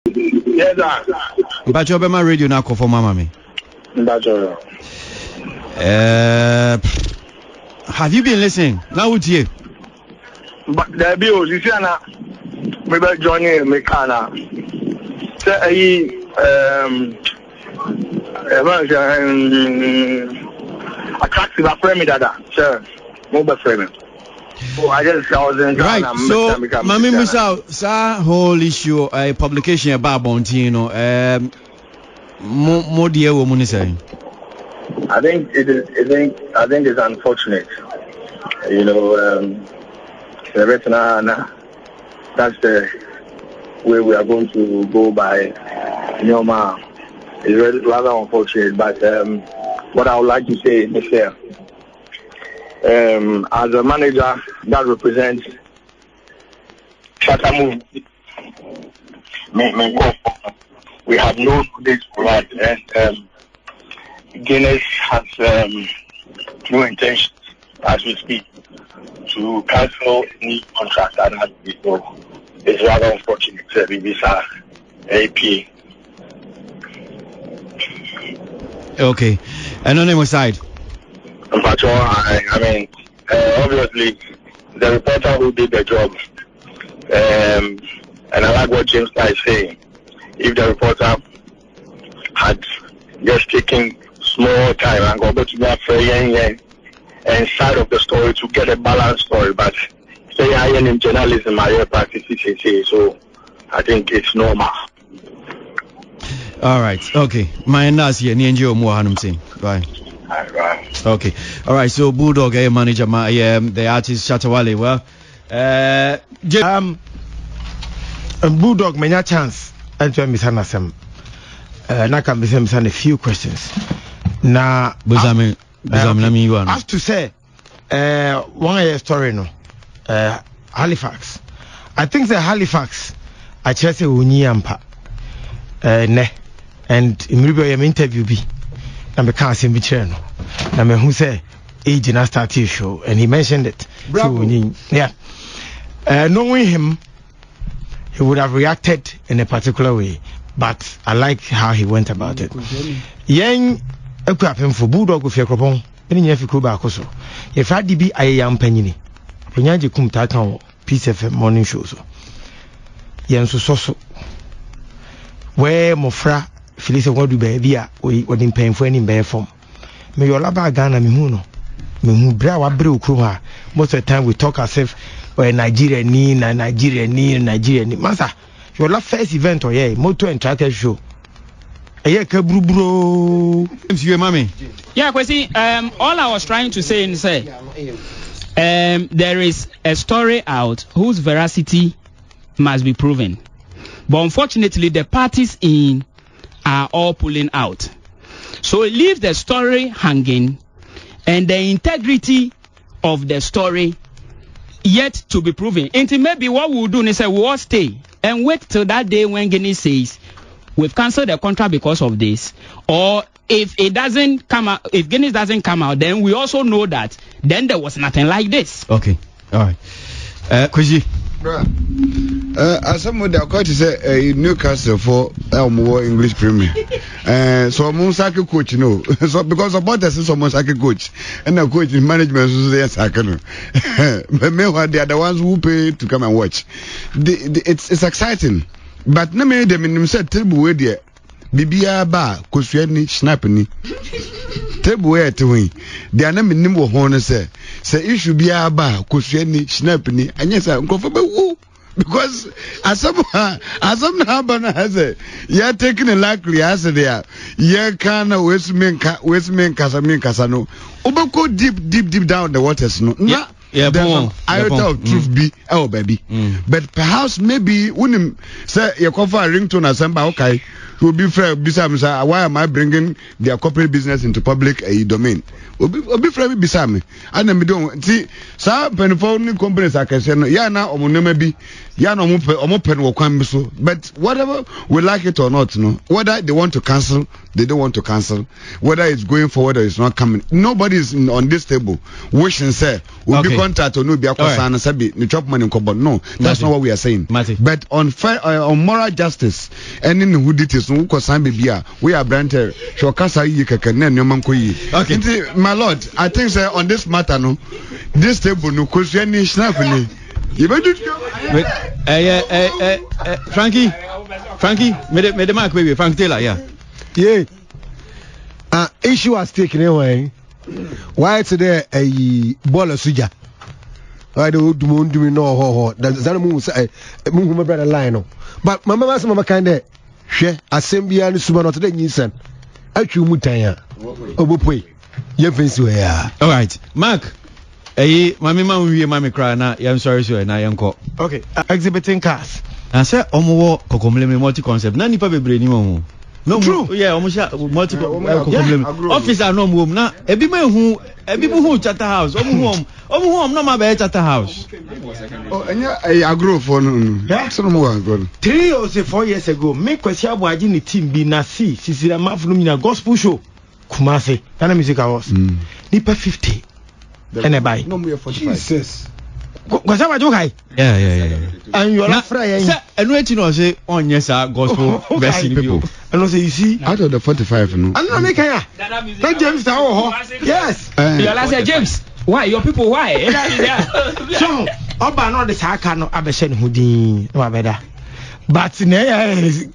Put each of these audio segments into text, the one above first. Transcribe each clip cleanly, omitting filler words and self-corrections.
Yes, sir. But you have my radio now for mama me. Have you been listening? Now would you? But there be you see na maybe Johnny Mekana. Say attractive friend dada. Sure. Mobile friend. Oh, I was in right. So, Mami Musa, sa whole issue a publication about Bontino. More dear woman is saying. I think it's unfortunate. You know, that's the way we are going to go by. Nyoma. It's rather unfortunate, but what I would like to say is this. As a manager that represents Shatta movement, we have no dates for that, and Guinnes has no intentions, as we speak, to cancel any contract that has been so it's rather unfortunate that visa AP. Okay, and on the side. But I mean, obviously, the reporter who did the job, and I like what James is saying. If the reporter had just taken small time and go to that and side of the story to get a balanced story, but say I am in journalism, I practice it, so I think it's normal. All right, okay. My name here, Nienjo Mohanum Singh. Bye. Right. Okay. All right. So Bulldog, manager, the artist Shatta Wale. Well, Bulldog, many chance. And to understand some. Now can be some a few questions. Now, I have to say, one story no. Halifax. I think the Halifax. I just say Unyampa. Ne. And in interview be. I can't see me chair. I mean, who say age na start show, and he mentioned it. Yeah, knowing him, he would have reacted in a particular way. But I like how he went about it. Yang equipment for Bulldog with your cropon. Any if you could back also. If I be I am penny, when you come to account piece of morning shows. Yang so where Mofra. Phyllis what do baby we wouldn't pay for any bear form. May your laba Ghana me who bra brew crew. Most of the time we talk as if we're Nigeria ni. Master, your last first event or motor and tracker show. Bro. You mommy. Yeah, Kwesi, all I was trying to say is there is a story out whose veracity must be proven. But unfortunately the parties in are all pulling out. So leave the story hanging and the integrity of the story yet to be proven. Until maybe what we'll do is say we'll stay and wait till that day when Guinnes says we've cancelled the contract because of this. Or if it doesn't come out, if Guinnes doesn't come out, then we also know that then there was nothing like this. Okay. All right. Kwesi. As somebody quite to say Newcastle for more English Premier. So I'm Saki coach, no. So because about this, I'm Saki coach, and the coach in management is there. Sakano. But meanwhile, they are the ones who pay to come and watch. It's exciting, but no me them in themselves tell me there. Bibia ba kusweni snap ni. Table where to win. They are not minimum honor say issue be a ba kusweni snap ni. And yes, I'm comfortable because as some bana has a you're taking a likely as there. Yeah, can Westman Casano. Obako deep down the waters. No, yeah, iota of truth be baby. But perhaps maybe when say you cover a ringtone as okay. will be fair. Bisam, why am I bringing their corporate business into public domain? Will be fair. Bisam, and then we don't see. Sir, penphone companies I can say no. Yana or maybe Yana open will come so. But whatever we like it or not, no. Whether they want to cancel, they don't want to cancel. Whether it's going forward or it's not coming. Nobody is on this table wishing say will be contract or no be akosana sabi ni chop money kobo. No, that's not what we are saying. But on fair on moral justice, any who did this no kosan bibia we are branded shokasa yi keke na nneoma nkoyi. Okay, my lord, I think say on this matter no, this table no kosu any snap ni. Frankie, made the mark baby, Frank Taylor, yeah. Issue was taken away. Why today a ball of suja? I don't do no ho. That's that move say move brother line. But my mama kind of share assembly and super not today nisan. Actually mutanya. Obopwe. You fancy where? All right, Mark. Mami ma we mami cry na I'm sorry so na yanko. Okay, exhibiting cars. I say omo kokomle multi concept. Na nipa bebre ni mo. No true. Yeah, omo sha multi kokomle. Officer no mo na ebi ma hu ebi bu hu Shatta house. Omo no ma be Shatta house. Oh, enya agro for no. So no mo agro. 3 or 4 years ago, me kwesi abuaji ni team bi na sisira mafunu nyina gospel show. Kumase. Kana music house. Nipa 50. And a buy. No more 45. Jesus. What's that okay? Yeah. And you're not friend. And wait, you know, say on yes, gospel blessing people. And also, you see, out of the 45, no. I'm not making that James. Yes. Your last James. Why your people? Why? So, Oba no the Saka no Abeshen Hudi no abeda. But ne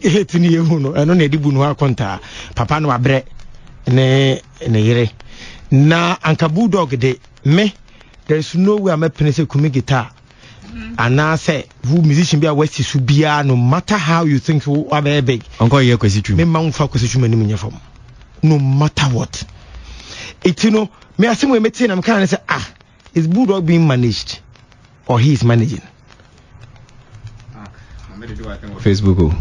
hating you no. I no need bunu akonta. Papa no abre ne yere. Na anka Bulldog de me. There's no way I'm a penny kumi guitar. And now say who musician be a west is no matter how you think who are very big. Uncle ye kwesitu. Me ma focus you many in your form. No matter what. It you know me assume we meeting I'm kind of say is Bulldog being managed or he is managing? Facebook.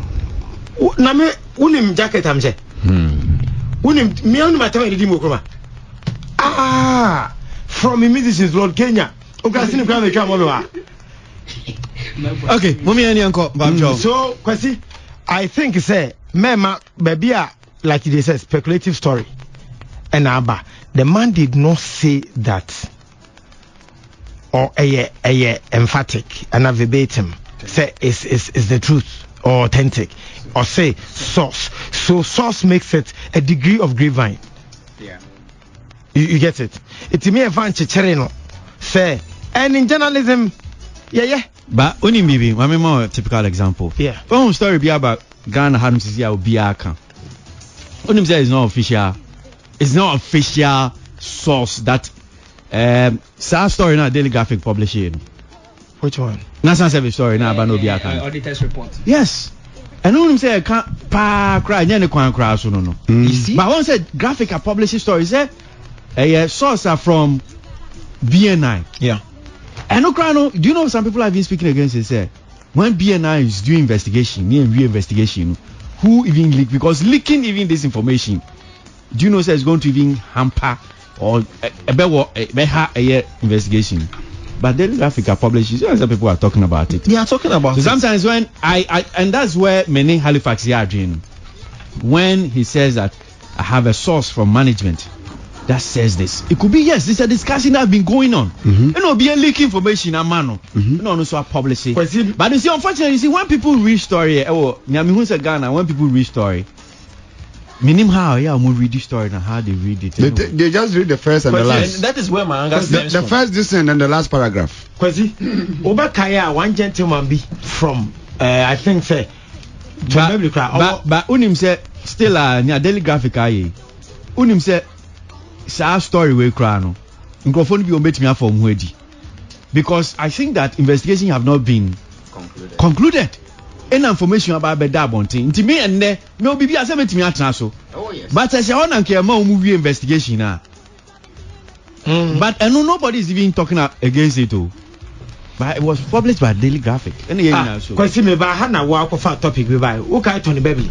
Na me unim jacket am say. Unim me on my time di mo kroma. From musicians Lord Kenya. Okay, mommy and uncle. So, Kwesi, I think say mema baby like they say speculative story. And Abba, the man did not say that or a emphatic and a verbatim say is the truth or authentic or say source. So source makes it a degree of grapevine. Yeah. You get it? It's me a fan no say and in journalism yeah. But only maybe I'm more typical example. Yeah. One story be about Ghana had to see how Biaka. Only say it's not official. It's not official source that sad story now Daily Graphic publishing. Which one? National Service story now about no Biaka. Auditor's report. Yes. And only say can't cry nyane kwan cry so no. You see? But one said Graphic are publishing stories source are from BNI. Yeah. And no, do you know some people have been speaking against it? Say when BNI is doing investigation, re-investigation, who even leak? Because leaking even this information, do you know it's going to even hamper or a investigation? But then Africa publishes, some people are talking about it. They are talking about so it. Sometimes when and that's where many Halifax are doing. When he says that I have a source from management that says this, it could be yes, this is a discussion that has been going on. You know, be a leak information, a man. You know, also a publicity. But you see, unfortunately, you see, when people read story, Ghana, when people read story, meaning how read the story and how they read it. They just read the first and the last. And that is where my anger stems the first dissent and the last paragraph. Kwesi, Obakaya, one gentleman be from I think say. But unim say still near Daily Graphic unim say sa story we cry no microphone be ometimi from wedi because I think that investigation have not been concluded. Any information about beda bontin nti me enne me obibi asemetimi atena so. Oh yes. But I say on anke ma movie investigation na. But nobody is even talking against it too. But it was published by Daily Graphic. Kwesi me ba ha na wa akwa topic be by. Wo kai to ne baby.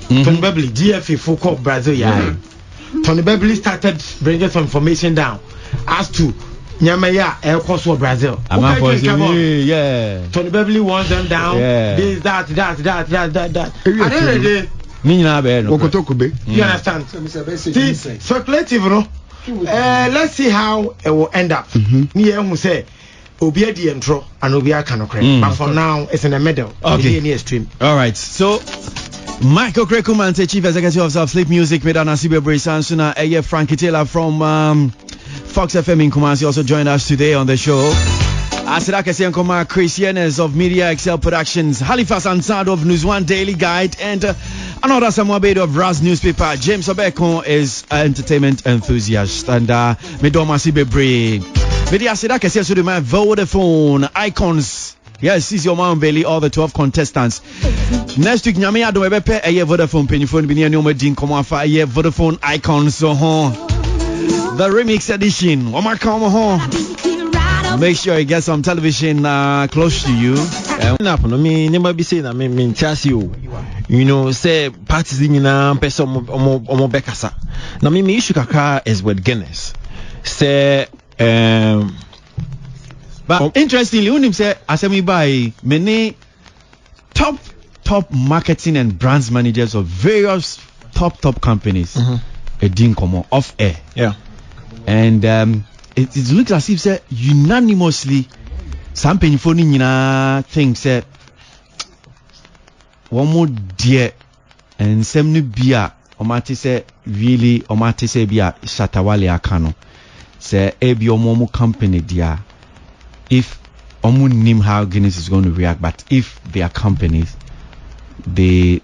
Tony Beverly, GFA full call Brazil, Tony Beverly started bringing some information down as to Nyamaya Air Course for Brazil. Yeah. Tony Beverly wants them down. Yeah. This, that. You understand? See, speculative, no? Let's see how it will end up. Near who say Obia the intro and Obia cannot credit. But for now, it's in the middle. Okay. Stream. All right. So Michael Krekuman, Chief Executive of Sleep Music, made an Asibe Sansuna, Frankie Taylor from Fox FM in Kumasi also joined us today on the show. Asidaka Siankoma, Chris Guinnes of Media Excel Productions, Halifax Ansad of News One Daily Guide, and another Samuel Bede of Raz Newspaper. James Obeko is an entertainment enthusiast, and Medoma Sibebre. Media Asidaka says to my Vodafone icons. Yes, this is your man Bailey, all the 12 contestants. Next week, Nyamia do Webepe, a Vodafone Pennyphone, Binian Din Komafa, a Vodafone icons. So, the remix edition. Make sure you get some television close to you. Never be saying, you know, say parties in person omo bekasa. Now, me issue kaka is with Guinness. Say, but interestingly, when him say, Asemi by many top marketing and brands managers of various top companies, a din komo off air. Yeah. And it looks as if say unanimously some people think say one more dear and some new beer omati say really omati say beer Shatta Wale akano say ebi omo company dia if omo name how Guinness is going to react, but if they are companies they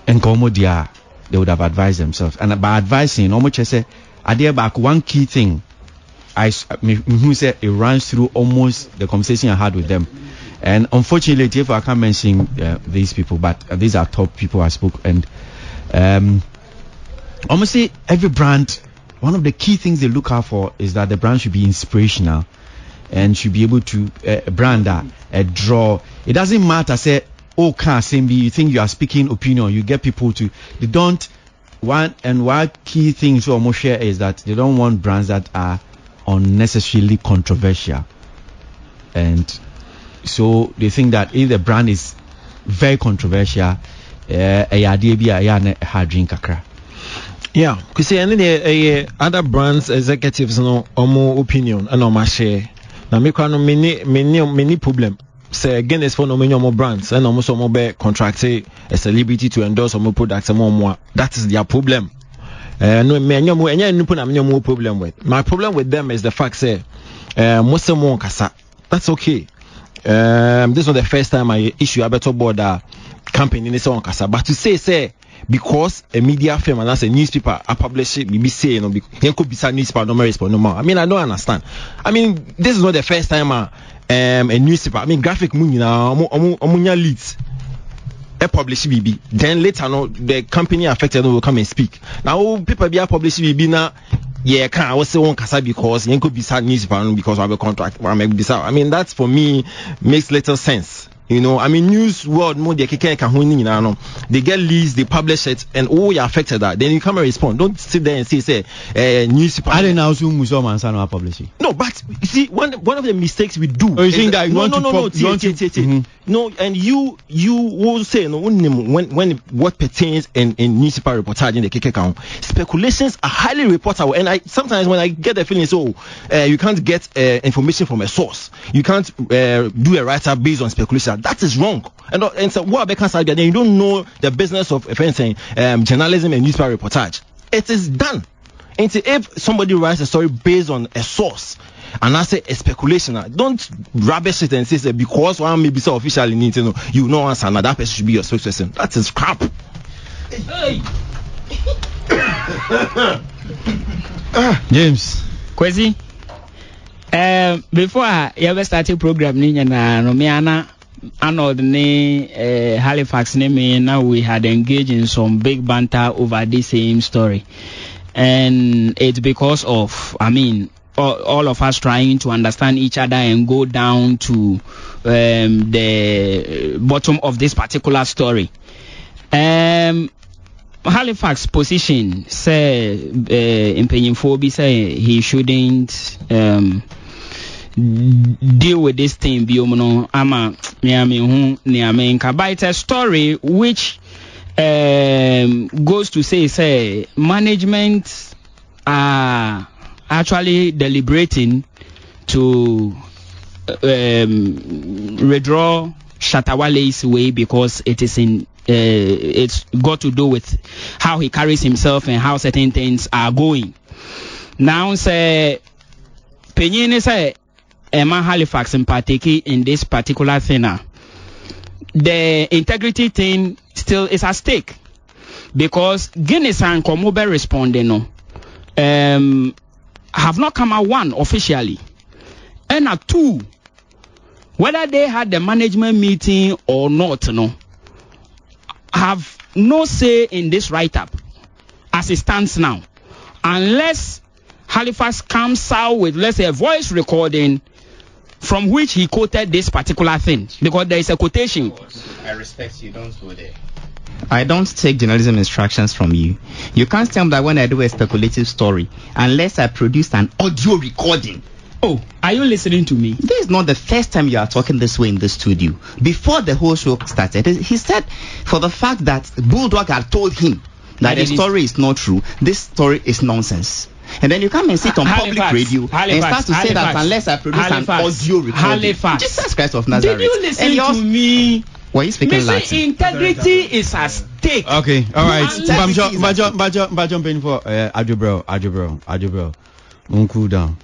enkomo dia they would have advised themselves. And by advising, almost say, I dare back one key thing. Who said it runs through almost the conversation I had with them. And unfortunately, if I can't mention these people, but these are top people I spoke. And almost say every brand, one of the key things they look out for is that the brand should be inspirational and should be able to brand that draw. It doesn't matter, say, you think you are speaking opinion, you get people to, they don't want, and one key thing to almost share is that they don't want brands that are unnecessarily controversial. And so they think that if the brand is very controversial, yeah, because any other brands executives no more opinion and no share. Now me many problem. Say Guinness for no many more brands and almost more be contract a celebrity to endorse more products and more. That is their problem. No more problem with. My problem with them is the fact say most more kasa. That's okay. This is not the first time I issue a better board campaign in this one kasa. But to say because a media firm and as a newspaper I publish it, maybe say could be some newspaper no respond no more. I mean I don't understand. I mean this is not the first time a newspaper, I mean graphic money now omunya leads a publish BB, then later no the company affected will come and speak. Now people be a publish BB now can I say one kasa because you could be sad newspaper because of a contract. I mean that's for me makes little sense. You know, I mean, news world more they get leads, they publish it, and you're affected that. Then you come and respond. Don't sit there and say newspaper. I don't know who publishing. No, but you see, one of the mistakes we do. Oh, you think that you want to no, and you will say no when what pertains in newspaper reportage in the KK account. Speculations are highly reportable, and I sometimes when I get the feeling you can't get information from a source. You can't do a write-up based on speculation. That is wrong. And so what I can say, then you don't know the business of journalism and newspaper reportage. It is done. And if somebody writes a story based on a source and I say a speculation, don't rubbish it and say because one maybe so officially need to know you know answer now that person should be your spokesperson. That is crap. Hey. James Kwesi, before I ever started program Arnold Halifax now we had engaged in some big banter over the same story, and it's because of all of us trying to understand each other and go down to the bottom of this particular story. Halifax position say Impenyinfobi say he shouldn't deal with this thing biomono ama miami hu niamenka, but it's a story which goes to say management are actually deliberating to withdraw Shatta Wale's way because it is in it's got to do with how he carries himself and how certain things are going. Now say Penyin say Emma Halifax in particular in this particular thing. The integrity thing still is at stake because Guinnes and Komobe responding have not come out one officially, and two, whether they had the management meeting or not, have no say in this write-up as it stands now, unless Halifax comes out with, let's say, a voice recording from which he quoted this particular thing, because there is a quotation. I respect you, don't go there. I don't take journalism instructions from you. You can't tell me that when I do a speculative story, unless I produce an audio recording. Oh, are you listening to me? This is not the first time you are talking this way in the studio. Before the whole show started, he said for the fact that Bulldog had told him that the story is not true, this story is nonsense. And then you come and sit on public radio and start to say that unless I produce an audio recording. Jesus Christ of Nazareth. Did you listen to me? Were you speaking Latin? Integrity is at stake. Okay, all right. I'm jumping for Adjo bro. Cool down.